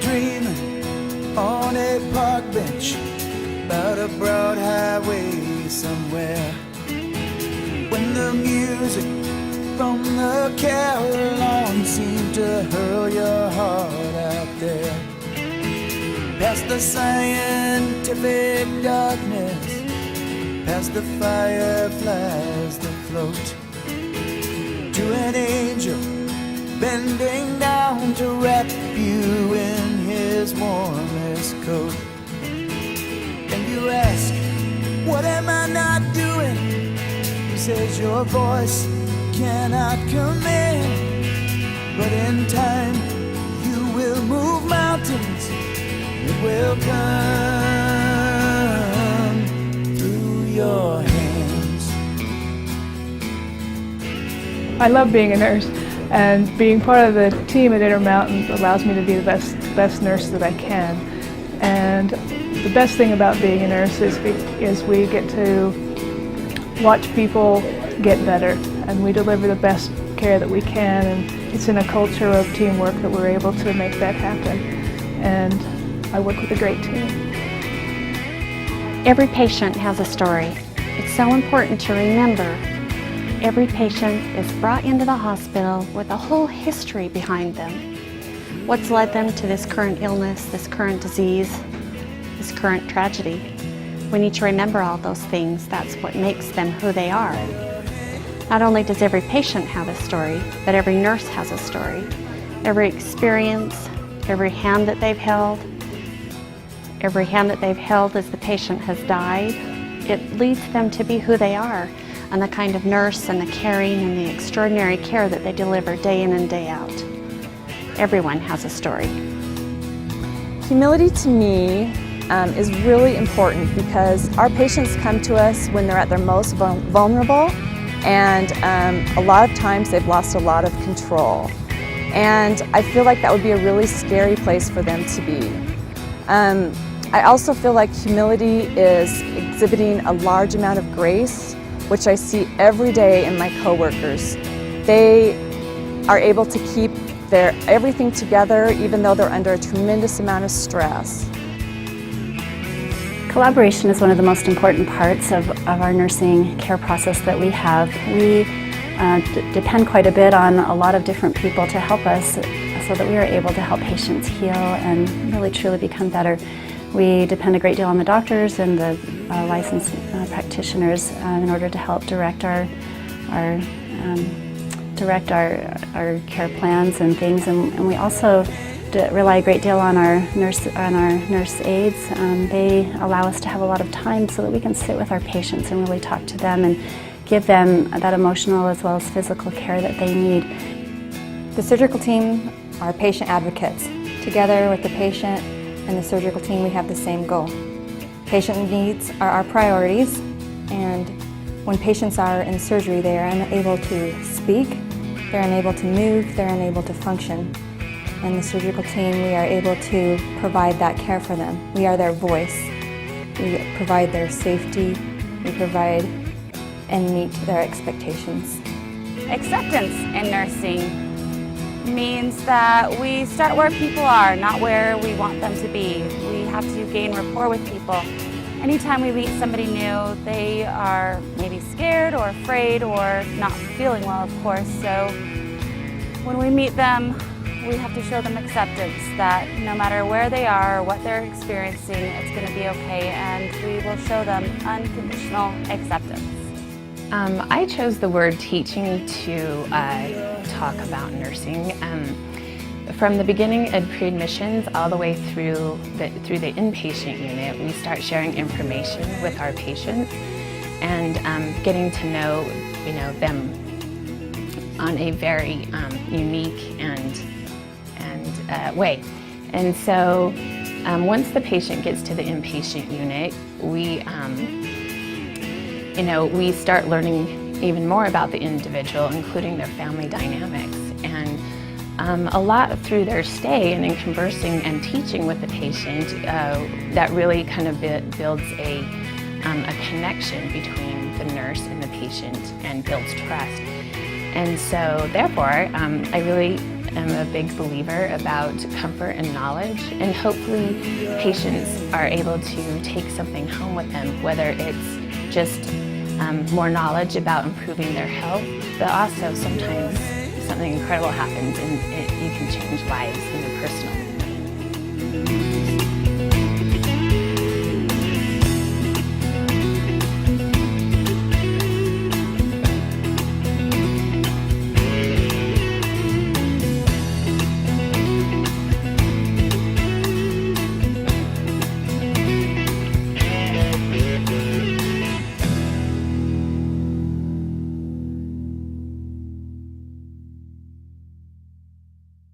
dreaming on a park bench about a broad highway somewhere, when the music from the carillon seemed to hurl your heart out there, past the scientific darkness, past the fireflies that float, to an angel bending down to wrap you in his warmest coat. And you ask, what am I not doing? He says your voice cannot command, but in time you will move mountains. It will come through your hands. I love being a nurse, and being part of the team at Intermountain allows me to be the best nurse that I can. And the best thing about being a nurse is we get to watch people get better, and we deliver the best care that we can, and it's in a culture of teamwork that we're able to make that happen. And I work with a great team. Every patient has a story. It's so important to remember every patient is brought into the hospital with a whole history behind them. What's led them to this current illness, this current disease, this current tragedy. We need to remember all those things. That's what makes them who they are. Not only does every patient have a story, but every nurse has a story. Every experience, every hand that they've held as the patient has died, it leads them to be who they are, and the kind of nurse and the caring and the extraordinary care that they deliver day in and day out. Everyone has a story. Humility to me is really important, because our patients come to us when they're at their most vulnerable, and a lot of times they've lost a lot of control. And I feel like that would be a really scary place for them to be. I also feel like humility is exhibiting a large amount of grace, which I see every day in my coworkers. They are able to keep everything together even though they're under a tremendous amount of stress. Collaboration is one of the most important parts of our nursing care process that we have. We depend quite a bit on a lot of different people to help us so that we are able to help patients heal and really truly become better. We depend a great deal on the doctors and the licensed practitioners in order to help direct our care plans and things, and we also rely a great deal on our nurse aides. They allow us to have a lot of time so that we can sit with our patients and really talk to them and give them that emotional as well as physical care that they need. The surgical team are patient advocates. Together with the patient and the surgical team, we have the same goal. Patient needs are our priorities, and when patients are in surgery, they are unable to speak, they're unable to move, they're unable to function. And the surgical team, we are able to provide that care for them. We are their voice. We provide their safety, we provide and meet their expectations. Acceptance in nursing means that we start where people are, not where we want them to be. We have to gain rapport with people. Anytime we meet somebody new, they are maybe scared or afraid or not feeling well, of course. So when we meet them, we have to show them acceptance, that no matter where they are or what they're experiencing, it's going to be okay, and we will show them unconditional acceptance. I chose the word teaching to talk about nursing. From the beginning of pre-admissions all the way through the inpatient unit, we start sharing information with our patients and getting to know them on a very unique and way. And so once the patient gets to the inpatient unit, we start learning even more about the individual, including their family dynamics. And a lot through their stay and in conversing and teaching with the patient, that really kind of builds a connection between the nurse and the patient and builds trust. And so therefore, I really am a big believer about comfort and knowledge, and hopefully patients are able to take something home with them, whether it's just more knowledge about improving their health, but also sometimes something incredible happens and you can change lives in your personal.